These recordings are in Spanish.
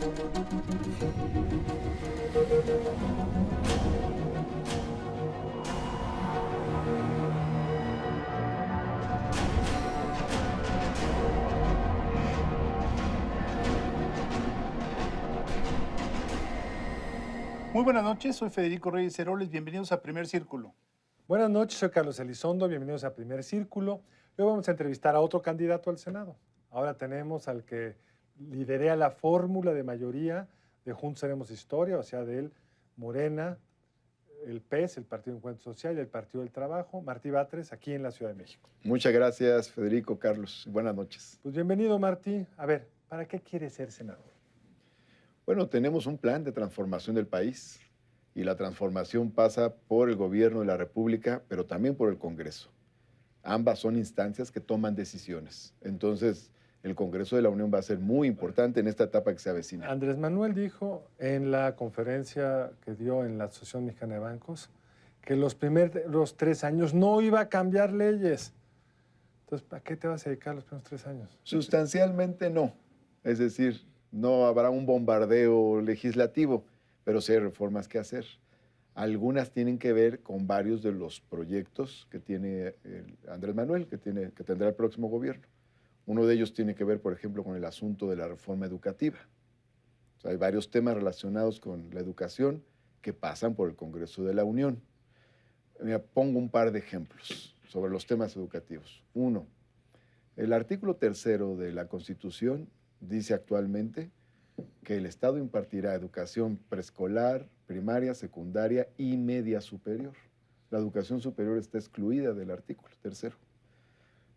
Muy buenas noches, soy Federico Reyes Heroles, bienvenidos a Primer Círculo. Buenas noches, soy Carlos Elizondo, bienvenidos a Primer Círculo. Hoy vamos a entrevistar a otro candidato al Senado. Ahora tenemos al que lidera la fórmula de mayoría de Juntos Haremos Historia, o sea, de él, Morena, el PES, el Partido de Encuentro Social y el Partido del Trabajo, Martí Batres, aquí en la Ciudad de México. Muchas gracias, Federico, Carlos. Buenas noches. Pues bienvenido, Martí. A ver, ¿para qué quieres ser senador? Bueno, tenemos un plan de transformación del país y la transformación pasa por el gobierno de la República, pero también por el Congreso. Ambas son instancias que toman decisiones. Entonces, el Congreso de la Unión va a ser muy importante en esta etapa que se avecina. Andrés Manuel dijo en la conferencia que dio en la Asociación Mexicana de Bancos que los primeros 3 años no iba a cambiar leyes. Entonces, ¿para qué te vas a dedicar los primeros 3 años? Sustancialmente no. Es decir, no habrá un bombardeo legislativo, pero sí hay reformas que hacer. Algunas tienen que ver con varios de los proyectos que tiene Andrés Manuel, que tendrá el próximo gobierno. Uno de ellos tiene que ver, por ejemplo, con el asunto de la reforma educativa. O sea, hay varios temas relacionados con la educación que pasan por el Congreso de la Unión. Mira, pongo un par de ejemplos sobre los temas educativos. Uno, el artículo 3 de la Constitución dice actualmente que el Estado impartirá educación preescolar, primaria, secundaria y media superior. La educación superior está excluida del artículo 3.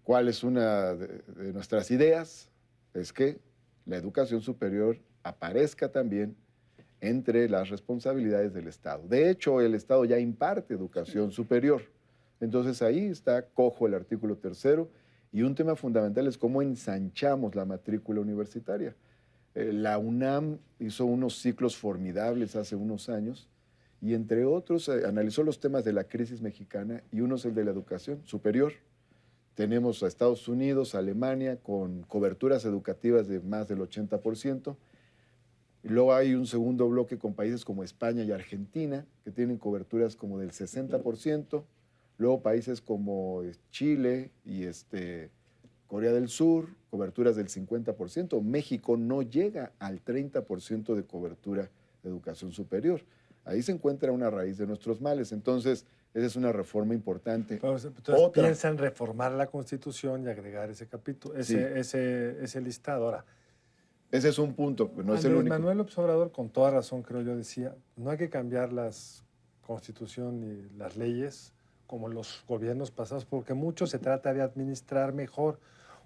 ¿Cuál es una de nuestras ideas? Es que la educación superior aparezca también entre las responsabilidades del Estado. De hecho, el Estado ya imparte educación superior. Entonces ahí está cojo el artículo 3 y un tema fundamental es cómo ensanchamos la matrícula universitaria. La UNAM hizo unos ciclos formidables hace unos años y entre otros analizó los temas de la crisis mexicana y uno es el de la educación superior. Tenemos a Estados Unidos, a Alemania con coberturas educativas de más del 80%. Y luego hay un segundo bloque con países como España y Argentina que tienen coberturas como del 60%. Luego países como Chile y Corea del Sur, coberturas del 50%. México no llega al 30% de cobertura de educación superior. Ahí se encuentra una raíz de nuestros males. Entonces, esa es una reforma importante. Pero, entonces, piensan reformar la Constitución y agregar ese capítulo, ese listado. Ahora, ese es un punto, pero no es el Andrés único. Manuel López Obrador, con toda razón, creo yo, decía, no hay que cambiar la Constitución ni las leyes como los gobiernos pasados, porque mucho se trata de administrar mejor.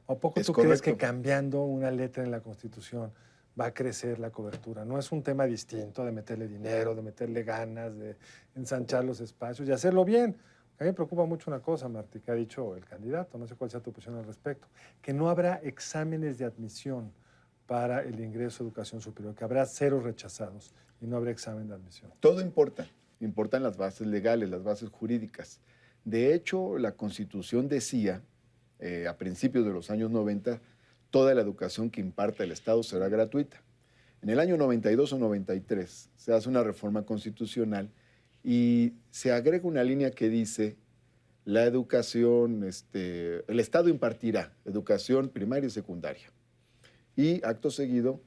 ¿O a poco tú crees que cambiando una letra en la Constitución va a crecer la cobertura? No es un tema distinto de meterle dinero, de meterle ganas, de ensanchar los espacios y hacerlo bien. A mí me preocupa mucho una cosa, Martí, que ha dicho el candidato, no sé cuál sea tu posición al respecto, que no habrá exámenes de admisión para el ingreso a educación superior, que habrá 0 rechazados y no habrá examen de admisión. Todo importa. Importan las bases legales, las bases jurídicas. De hecho, la Constitución decía, a principios de los años 90, toda la educación que imparta el Estado será gratuita. En el año 92 o 93 se hace una reforma constitucional y se agrega una línea que dice la educación, el Estado impartirá educación primaria y secundaria. Y acto seguido,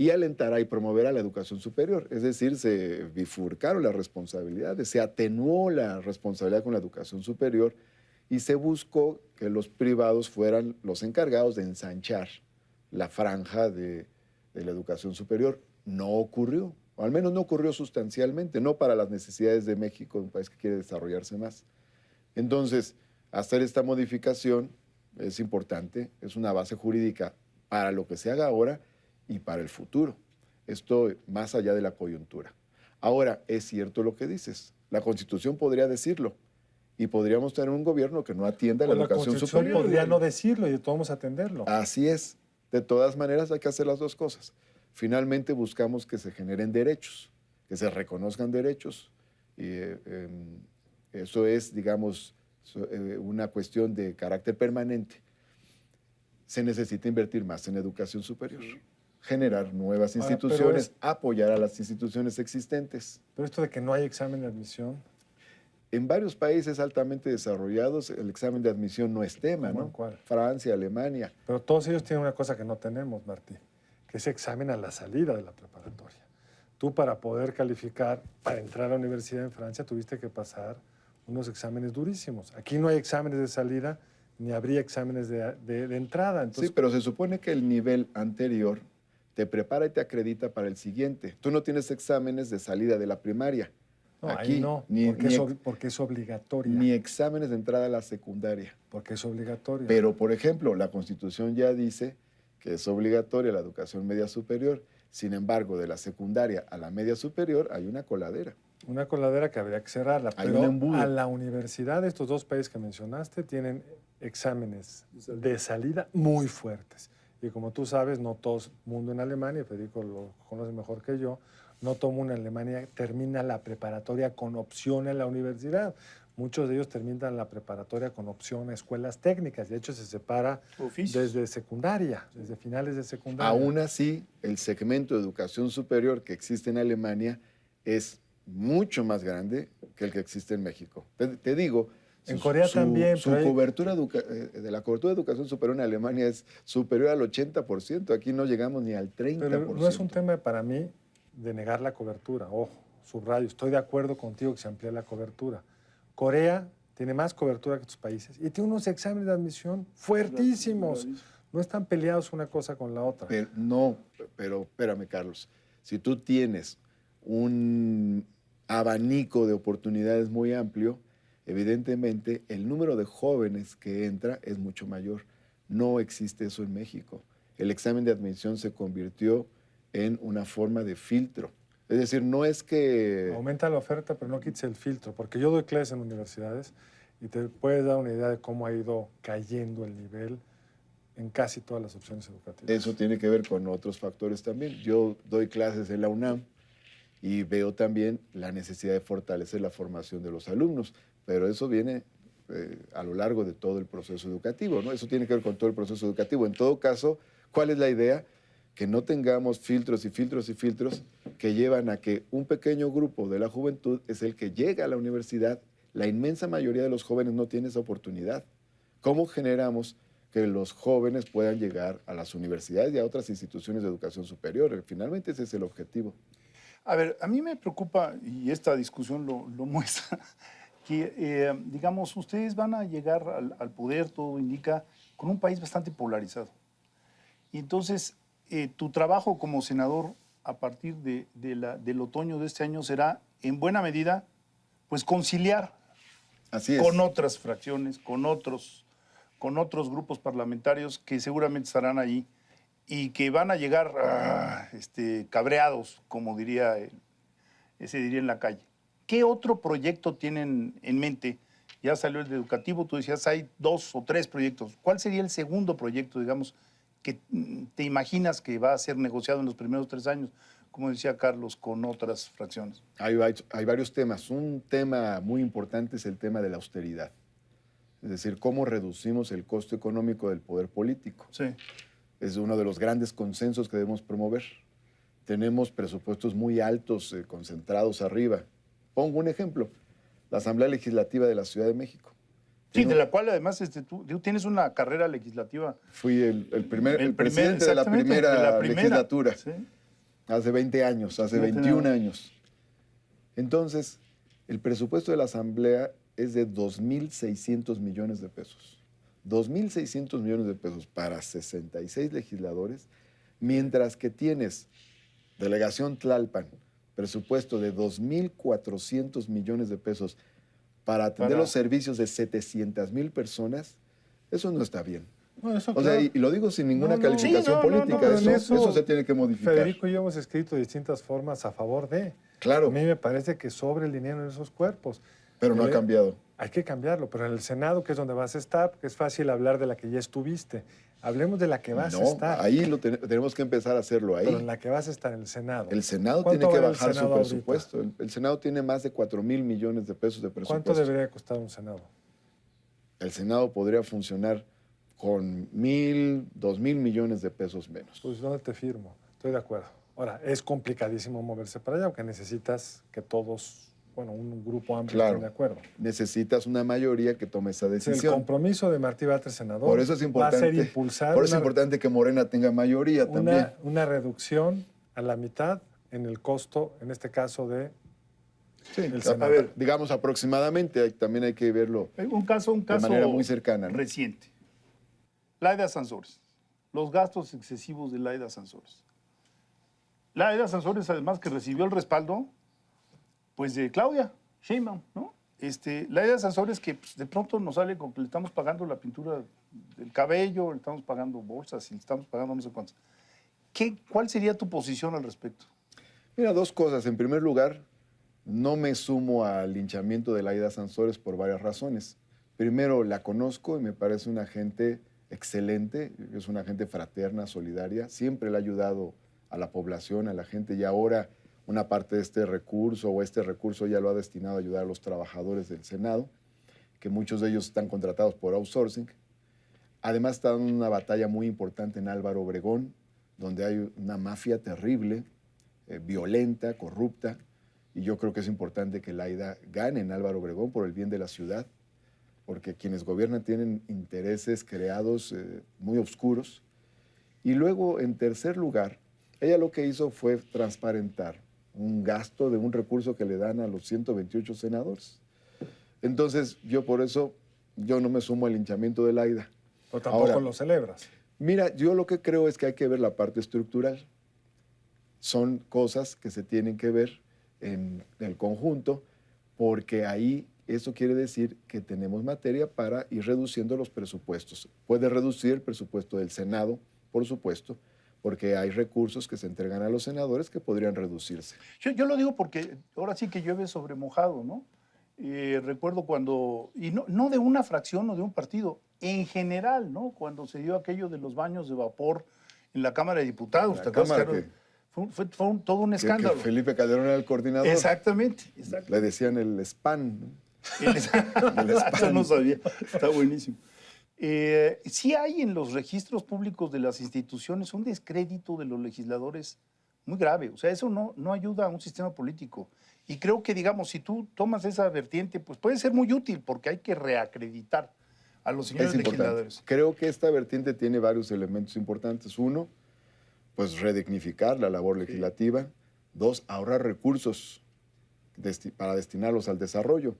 y alentará y promoverá la educación superior. Es decir, se bifurcaron las responsabilidades, se atenuó la responsabilidad con la educación superior y se buscó que los privados fueran los encargados de ensanchar la franja de la educación superior. No ocurrió, o al menos no ocurrió sustancialmente, no para las necesidades de México, un país que quiere desarrollarse más. Entonces, hacer esta modificación es importante, es una base jurídica para lo que se haga ahora y para el futuro. Esto más allá de la coyuntura. Ahora, es cierto lo que dices. La Constitución podría decirlo y podríamos tener un gobierno que no atienda la educación superior. Podría no decirlo y de todos vamos a atenderlo. Así es. De todas maneras hay que hacer las dos cosas. Finalmente buscamos que se generen derechos, que se reconozcan derechos. Y eso es, digamos, una cuestión de carácter permanente. Se necesita invertir más en educación superior. generar nuevas Ahora, instituciones, apoyar a las instituciones existentes. Pero esto de que no hay examen de admisión, En varios países altamente desarrollados, el examen de admisión no es tema, ¿cómo en ¿no? cuál? Francia, Alemania. Pero todos ellos tienen una cosa que no tenemos, Martí, que es examen a la salida de la preparatoria. Tú para poder calificar, para entrar a la universidad en Francia, tuviste que pasar unos exámenes durísimos. Aquí no hay exámenes de salida, ni habría exámenes de entrada. Entonces, Sí, pero se supone que el nivel anterior te prepara y te acredita para el siguiente. Tú no tienes exámenes de salida de la primaria. no, Aquí, ahí no, porque es obligatoria. ni exámenes de entrada a la secundaria. Porque es obligatoria. Pero, por ejemplo, la Constitución ya dice que es obligatoria la educación media superior. Sin embargo, de la secundaria a la media superior hay una coladera. Una coladera que habría que cerrarla. Hay Pero un embudo. a la universidad, estos dos países que mencionaste tienen exámenes de salida muy fuertes. Y como tú sabes, no todo el mundo en Alemania, Federico lo conoce mejor que yo, no todo el mundo en Alemania termina la preparatoria con opción a la universidad. Muchos de ellos terminan la preparatoria con opción a escuelas técnicas. De hecho, se separa Oficios. desde secundaria, desde finales de secundaria. Aún así, el segmento de educación superior que existe en Alemania es mucho más grande que el que existe en México. Te digo, En Corea también, Su pero hay- cobertura de la cobertura de educación superior en Alemania es superior al 80%. Aquí no llegamos ni al 30%. Pero no es un tema para mí de negar la cobertura. Ojo, subrayo, estoy de acuerdo contigo que se amplíe la cobertura. Corea tiene más cobertura que otros países y tiene unos exámenes de admisión fuertísimos. No están peleados una cosa con la otra. Pero espérame, Carlos. Si tú tienes un abanico de oportunidades muy amplio, evidentemente el número de jóvenes que entra es mucho mayor. No existe eso en México. El examen de admisión se convirtió en una forma de filtro. Es decir, no es que... Aumenta la oferta, pero no quites el filtro, porque yo doy clases en universidades y te puedes dar una idea de cómo ha ido cayendo el nivel en casi todas las opciones educativas. Eso tiene que ver con otros factores también. Yo doy clases en la UNAM y veo también la necesidad de fortalecer la formación de los alumnos, pero eso viene a lo largo de todo el proceso educativo, ¿no? Eso tiene que ver con todo el proceso educativo. En todo caso, ¿cuál es la idea? Que no tengamos filtros y filtros y filtros que llevan a que un pequeño grupo de la juventud es el que llega a la universidad. La inmensa mayoría de los jóvenes no tiene esa oportunidad. ¿Cómo generamos que los jóvenes puedan llegar a las universidades y a otras instituciones de educación superior? Finalmente ese es el objetivo. A ver, a mí me preocupa, y esta discusión lo muestra, que, digamos, ustedes van a llegar al poder, todo indica, con un país bastante polarizado. Y entonces, tu trabajo como senador a partir del otoño de este año será, en buena medida, pues conciliar Así es. con otras fracciones, con otros grupos parlamentarios que seguramente estarán ahí y que van a llegar cabreados, como se diría en la calle. ¿Qué otro proyecto tienen en mente? Ya salió el de educativo, tú decías, hay 2 o 3 proyectos. ¿Cuál sería el segundo proyecto, digamos, que te imaginas que va a ser negociado en los primeros 3 años, como decía Carlos, con otras fracciones? Hay varios temas. Un tema muy importante es el tema de la austeridad. Es decir, cómo reducimos el costo económico del poder político. Sí. Es uno de los grandes consensos que debemos promover. Tenemos presupuestos muy altos, concentrados arriba. Pongo un ejemplo, la Asamblea Legislativa de la Ciudad de México. Sí, de la cual además tú tienes una carrera legislativa. Fui el presidente de la exactamente, primera legislatura, sí. hace 20 años, hace 21 años. Entonces, el presupuesto de la Asamblea es de 2.600 millones de pesos. 2.600 millones de pesos para 66 legisladores, mientras que tienes delegación Tlalpan, presupuesto de 2.400 millones de pesos para atender los servicios de 700,000 personas. Eso no está bien. No, eso, O sea, claro. y lo digo sin ninguna No, calificación política. pero en Eso se tiene que modificar. Federico y yo hemos escrito de distintas formas a favor de. Claro. A mí me parece que sobre el dinero en esos cuerpos. Pero no ha cambiado. Hay que cambiarlo, pero en el Senado, que es donde vas a estar, porque es fácil hablar de la que ya estuviste. Hablemos de la que vas a estar. Ahí tenemos que empezar a hacerlo ahí. Pero en la que vas a estar, en el Senado. El Senado ¿Cuánto tiene que vale el bajar su Senado presupuesto. El Senado tiene más de 4,000 millones de pesos de presupuesto. ¿Cuánto debería costar un Senado? El Senado podría funcionar con 1,000, 2,000 millones de pesos menos. Pues, ¿dónde te firmo? Estoy de acuerdo. Ahora, es complicadísimo moverse para allá, porque necesitas que todos, bueno, un grupo amplio Claro. estén de acuerdo. Necesitas una mayoría que tome esa El decisión. compromiso de Martí Batres, senador, Por eso es va a importante, ser impulsar por eso es importante que Morena tenga mayoría también. una reducción a la mitad en el costo, en este caso, de Sí, el a Senado. ver, digamos aproximadamente, también hay que verlo Un caso de manera muy cercana, ¿no? reciente. Laida Sansores. Los gastos excesivos de Laida Sansores. Laida Sansores, además, que recibió el respaldo, pues, de Claudia Sheinbaum, ¿no? Laida Sansores, que pues, de pronto nos sale con que le estamos pagando la pintura del cabello, le estamos pagando bolsas y le estamos pagando no sé cuántas. ¿Cuál sería tu posición al respecto? Mira, dos cosas. En primer lugar, no me sumo al linchamiento de Laida Sansores por varias razones. Primero, la conozco y me parece una gente excelente, es una gente fraterna, solidaria, siempre le ha ayudado a la población, a la gente, y ahora una parte de este recurso ya lo ha destinado a ayudar a los trabajadores del Senado, que muchos de ellos están contratados por outsourcing. Además está dando una batalla muy importante en Álvaro Obregón, donde hay una mafia terrible, violenta, corrupta, y yo creo que es importante que Laida gane en Álvaro Obregón por el bien de la ciudad, porque quienes gobiernan tienen intereses creados muy oscuros. Y luego, en tercer lugar, ella lo que hizo fue transparentar un gasto de un recurso que le dan a los 128 senadores. Entonces, yo por eso, yo no me sumo al linchamiento de Laida. Pero tampoco Ahora, lo celebras. Mira, yo lo que creo es que hay que ver la parte estructural. Son cosas que se tienen que ver en el conjunto, porque ahí eso quiere decir que tenemos materia para ir reduciendo los presupuestos. Puede reducir el presupuesto del Senado, por supuesto, porque hay recursos que se entregan a los senadores que podrían reducirse. Yo lo digo porque ahora sí que llueve sobre mojado, ¿no? Recuerdo cuando, y no de una fracción o de un partido, en general, ¿no? Cuando se dio aquello de los baños de vapor en la Cámara de Diputados. La ¿te acuerdas Cámara que fue todo un que escándalo. Felipe Calderón era el coordinador. Exactamente. Le decían el spam, ¿no? Eso no sabía. Está buenísimo. Sí hay en los registros públicos de las instituciones un descrédito de los legisladores muy grave. O sea, eso no ayuda a un sistema político. Y creo que, digamos, si tú tomas esa vertiente, pues puede ser muy útil porque hay que reacreditar a los señores legisladores. Creo que esta vertiente tiene varios elementos importantes. Uno, pues redignificar la labor legislativa. Dos, ahorrar recursos para destinarlos al desarrollo.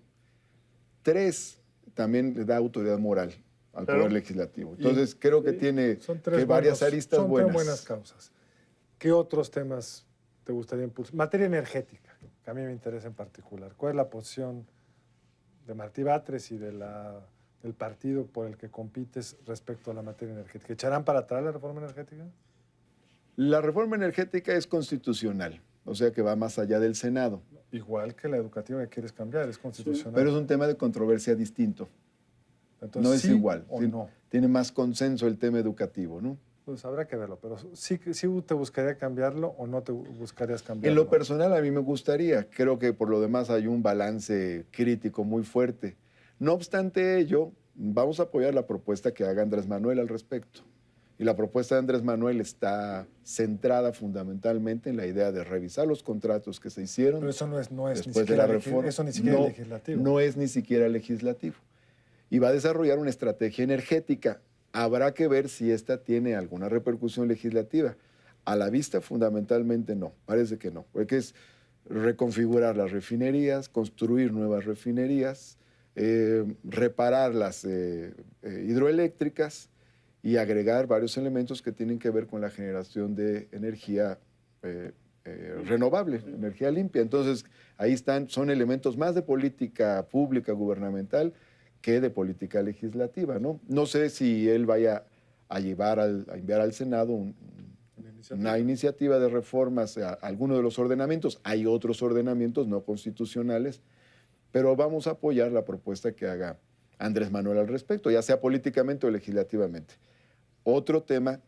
Tres, también le da autoridad moral al Poder Legislativo. Entonces, creo que tiene varias aristas buenas. Son tres buenas causas. ¿Qué otros temas te gustaría impulsar? Materia energética, que a mí me interesa en particular. ¿Cuál es la posición de Martí Batres y del partido por el que compites respecto a la materia energética? ¿Echarán para atrás la reforma energética? La reforma energética es constitucional, o sea que va más allá del Senado. Igual que la educativa que quieres cambiar, es constitucional. Pero es un tema de controversia distinto. Entonces, no es ¿sí igual. o no? Tiene más consenso el tema educativo, ¿no? Pues habrá que verlo, pero ¿sí te buscaría cambiarlo o no te buscarías cambiarlo? En lo personal a mí me gustaría. Creo que por lo demás hay un balance crítico muy fuerte. No obstante ello, vamos a apoyar la propuesta que haga Andrés Manuel al respecto. Y la propuesta de Andrés Manuel está centrada fundamentalmente en la idea de revisar los contratos que se hicieron. Pero eso no es después ni siquiera de la reforma. Eso ni siquiera es legislativo. No es ni siquiera legislativo. Y va a desarrollar una estrategia energética. Habrá que ver si esta tiene alguna repercusión legislativa. A la vista, fundamentalmente no. Parece que no. Porque es reconfigurar las refinerías, construir nuevas refinerías, reparar las hidroeléctricas y agregar varios elementos que tienen que ver con la generación de energía renovable, energía limpia. Entonces, ahí son elementos más de política pública gubernamental que de política legislativa, ¿no? No sé si él vaya a enviar al Senado una iniciativa de reformas a alguno de los ordenamientos. Hay otros ordenamientos no constitucionales, pero vamos a apoyar la propuesta que haga Andrés Manuel al respecto, ya sea políticamente o legislativamente. Otro tema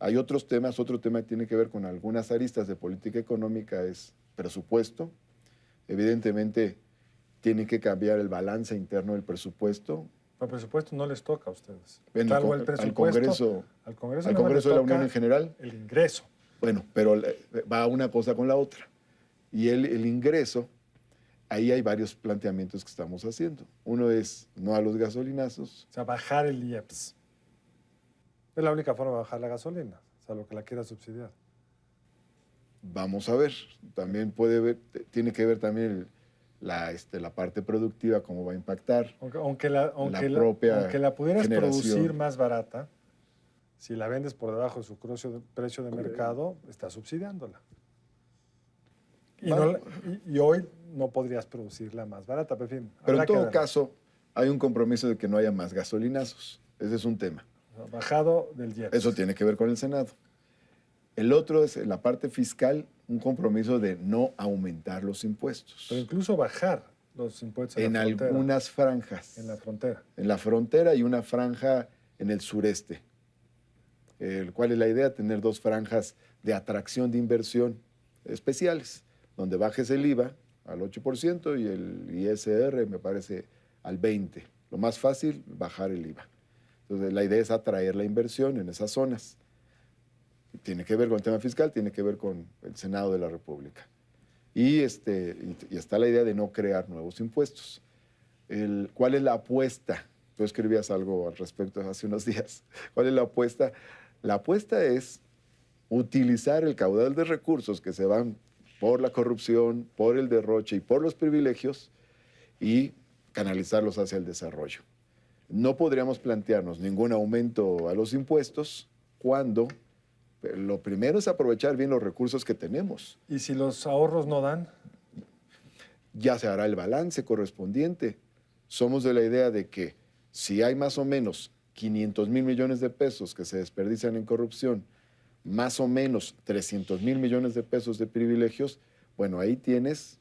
que tiene que ver con algunas aristas de política económica es presupuesto. Evidentemente, tiene que cambiar el balance interno del presupuesto. El presupuesto no les toca a ustedes. Al Congreso de la Unión en general. El ingreso. Bueno, pero va una cosa con la otra. Y el ingreso, ahí hay varios planteamientos que estamos haciendo. Uno es no a los gasolinazos. O sea, bajar el IEPS. Es la única forma de bajar la gasolina, salvo que la quiera subsidiar. Vamos a ver. También tiene que ver también la parte productiva, cómo va a impactar. Aunque propia aunque la pudieras generación. producir más barata, si la vendes por debajo de su precio de mercado, estás subsidiándola. Y hoy no podrías producirla más barata, pero en fin. Pero en habrá que todo verlo. caso, hay un compromiso de que no haya más gasolinazos. Ese es un tema. Bajado del IEPS. Eso tiene que ver con el Senado. El otro es, en la parte fiscal, un compromiso de no aumentar los impuestos. Pero incluso bajar los impuestos En la frontera. algunas franjas. En la frontera. En la frontera y una franja en el sureste. ¿Cuál es la idea? Tener 2 franjas de atracción de inversión especiales, donde bajes el IVA al 8% y el ISR, me parece, al 20%. Lo más fácil, bajar el IVA. Entonces, la idea es atraer la inversión en esas zonas. Tiene que ver con el tema fiscal, tiene que ver con el Senado de la República. Y está la idea de no crear nuevos impuestos. ¿Cuál es la apuesta? Tú escribías algo al respecto hace unos días. ¿Cuál es la apuesta? La apuesta es utilizar el caudal de recursos que se van por la corrupción, por el derroche y por los privilegios y canalizarlos hacia el desarrollo. No podríamos plantearnos ningún aumento a los impuestos cuando lo primero es aprovechar bien los recursos que tenemos. ¿Y si los ahorros no dan? Ya se hará el balance correspondiente. Somos de la idea de que si hay más o menos 500,000 millones de pesos que se desperdician en corrupción, más o menos 300,000 millones de pesos de privilegios, bueno, ahí tienes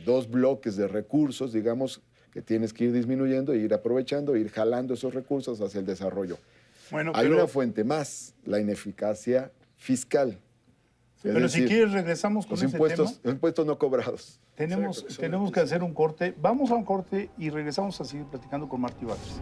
2 bloques de recursos, digamos, que tienes que ir disminuyendo e ir aprovechando, ir jalando esos recursos hacia el desarrollo. Bueno, Hay una fuente más, la ineficacia fiscal. Pero si quieres regresamos con los ese impuestos, tema. los impuestos no cobrados. Tenemos que hacer un corte. Vamos a un corte y regresamos a seguir platicando con Martí Batres.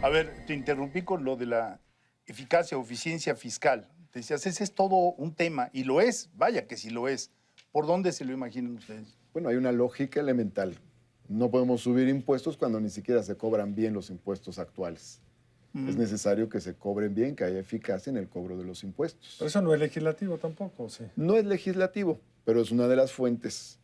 A ver, te interrumpí con lo de la eficacia o eficiencia fiscal. Te decías, ese es todo un tema, y lo es, vaya que sí lo es. ¿Por dónde se lo imaginan ustedes? Bueno, hay una lógica elemental. No podemos subir impuestos cuando ni siquiera se cobran bien los impuestos actuales. Es necesario que se cobren bien, que haya eficacia en el cobro de los impuestos. Pero eso no es legislativo tampoco, ¿sí? No es legislativo, pero es una de las fuentes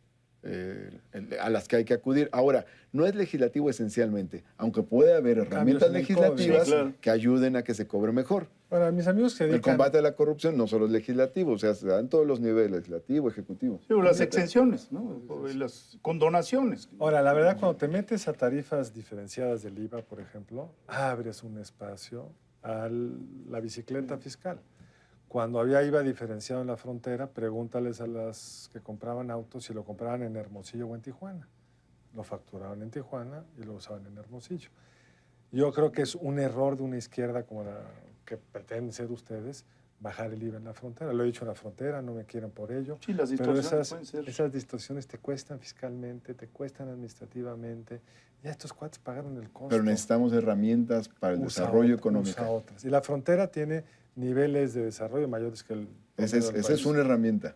a las que hay que acudir. Ahora, no es legislativo esencialmente, aunque puede haber herramientas en el código. legislativas Sí, claro. que ayuden a que se cobre mejor. Bueno, mis amigos que El dedican... combate a la corrupción no solo es legislativo, o sea, se da en todos los niveles, legislativo, ejecutivo. Sí, o las exenciones, ¿no? O las condonaciones. Ahora, la verdad, cuando te metes a tarifas diferenciadas del IVA, por ejemplo, abres un espacio a la bicicleta fiscal. Cuando había IVA diferenciado en la frontera, pregúntales a las que compraban autos si lo compraban en Hermosillo o en Tijuana. Lo facturaban en Tijuana y lo usaban en Hermosillo. Yo creo que es un error de una izquierda como la que pretenden ser ustedes, bajar el IVA en la frontera. Lo he dicho en la frontera, no me quieren por ello. Sí, las pero distorsiones pueden ser. esas distorsiones te cuestan fiscalmente, te cuestan administrativamente. Ya estos cuates pagaron el costo. Pero necesitamos herramientas para el desarrollo económico. Usa otras. Y la frontera tiene niveles de desarrollo mayores que el Esa promedio del es país. una herramienta.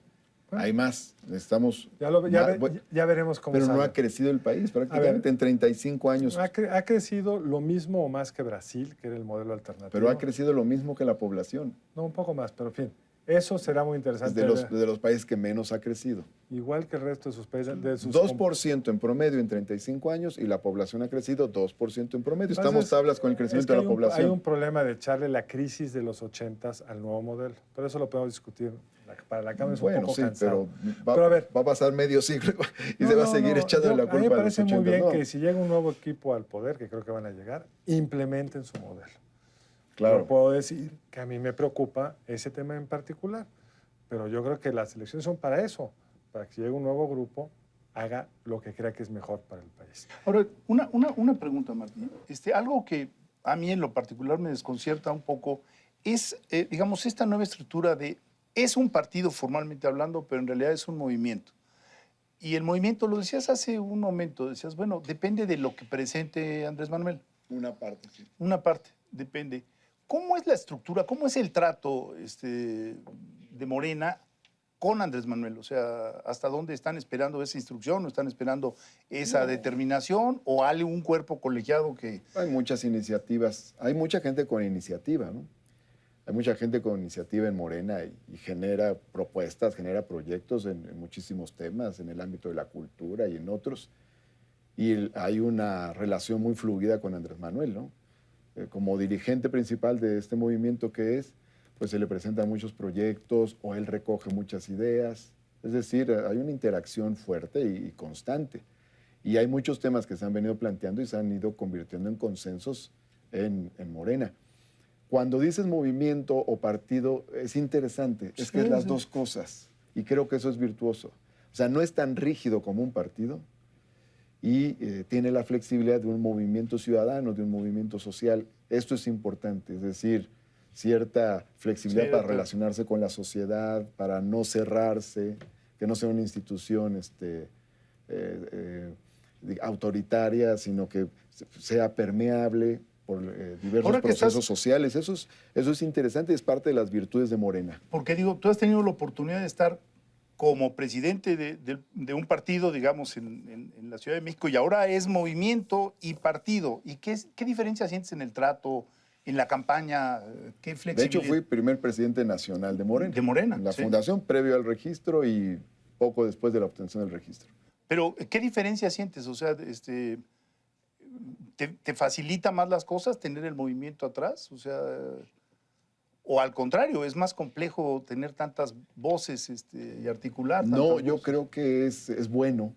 Bueno. Hay más. Necesitamos... Ya veremos cómo Pero no sale. ha crecido el país prácticamente en 35 años. Ha crecido lo mismo o más que Brasil, que era el modelo alternativo. Pero ha crecido lo mismo que la población. No, un poco más, pero en fin. Eso será muy Es interesante. de los países que menos ha crecido. Igual que el resto de sus países. 2% en promedio en 35 años y la población ha crecido 2% en promedio. Estamos tablas con el crecimiento de la población. Hay un problema de echarle la crisis de los 80s al nuevo modelo. Pero eso lo podemos discutir. Para la Cámara es un poco cansado. Pero a ver, va a pasar medio siglo y se va a seguir echando la culpa. A mí me parece muy bien ¿no? que si llega un nuevo equipo al poder, que creo que van a llegar, implementen su modelo. Claro. Yo puedo decir que a mí me preocupa ese tema en particular, Pero yo creo que las elecciones son para eso, para que llegue un nuevo grupo, haga lo que crea que es mejor para el país. Ahora, una pregunta, Martín. Algo que a mí en lo particular me desconcierta un poco es, digamos, esta nueva estructura es un partido formalmente hablando, pero en realidad es un movimiento. Y el movimiento, lo decías hace un momento, decías, bueno, depende de lo que presente Andrés Manuel. Una parte, sí. Una parte, depende. ¿Cómo es la estructura, cómo es el trato de Morena con Andrés Manuel? O sea, ¿hasta dónde están esperando esa instrucción o están esperando esa determinación o hay un cuerpo colegiado que... Hay muchas iniciativas, hay mucha gente con iniciativa, ¿no? Hay mucha gente con iniciativa en Morena y genera propuestas, genera proyectos en muchísimos temas, en el ámbito de la cultura y en otros. Y hay una relación muy fluida con Andrés Manuel, ¿no? Como dirigente principal de este movimiento que es, pues se le presentan muchos proyectos o él recoge muchas ideas. Es decir, hay una interacción fuerte y constante. Y hay muchos temas que se han venido planteando y se han ido convirtiendo en consensos en Morena. Cuando dices movimiento o partido, es interesante, es que es las dos cosas. Y creo que eso es virtuoso. O sea, no es tan rígido como un partido y tiene la flexibilidad de un movimiento ciudadano, de un movimiento social. Esto es importante, es decir, cierta flexibilidad para relacionarse con la sociedad, para no cerrarse, que no sea una institución autoritaria, sino que sea permeable por diversos procesos sociales. Eso es interesante y es parte de las virtudes de Morena. Porque digo, tú has tenido la oportunidad de estar como presidente de un partido, digamos, en la Ciudad de México, y ahora es movimiento y partido. ¿Y qué diferencia sientes en el trato, en la campaña? ¿Qué flexibilidad? De hecho, fui primer presidente nacional de Morena. De Morena, en la fundación, previo al registro y poco después de la obtención del registro. Pero, ¿qué diferencia sientes? O sea, ¿te facilita más las cosas tener el movimiento atrás? O sea, o al contrario, ¿es más complejo tener tantas voces y articular? No, yo creo que es bueno.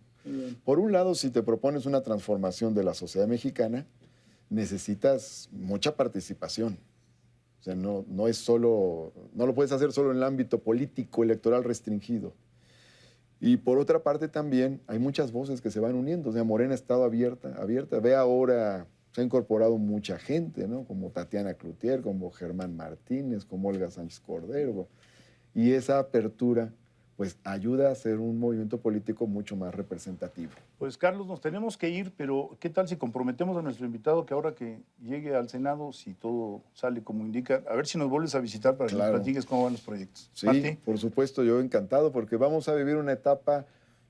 Por un lado, si te propones una transformación de la sociedad mexicana, necesitas mucha participación. O sea, no lo puedes hacer solo en el ámbito político, electoral restringido. Y por otra parte también hay muchas voces que se van uniendo. O sea, Morena ha estado abierta. Ve ahora, se ha incorporado mucha gente, ¿no? Como Tatiana Cloutier, como Germán Martínez, como Olga Sánchez Cordero. Y esa apertura, pues, ayuda a hacer un movimiento político mucho más representativo. Pues, Carlos, nos tenemos que ir, pero ¿qué tal si comprometemos a nuestro invitado que ahora que llegue al Senado, si todo sale como indica, a ver si nos vuelves a visitar para que nos platiques cómo van los proyectos? Sí, Martín, por supuesto, yo encantado, porque vamos a vivir una etapa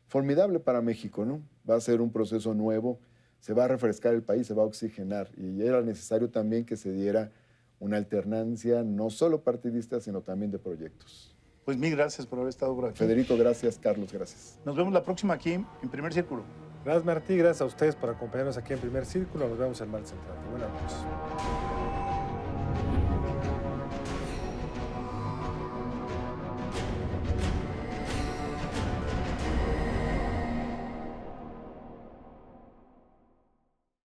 formidable para México, ¿no? Va a ser un proceso nuevo, se va a refrescar el país, se va a oxigenar, y era necesario también que se diera una alternancia no solo partidista, sino también de proyectos. Pues mil gracias por haber estado por aquí. Federico, gracias. Carlos, gracias. Nos vemos la próxima aquí en Primer Círculo. Gracias, Martí. Gracias a ustedes por acompañarnos aquí en Primer Círculo. Nos vemos el martes entrante. Buenas noches.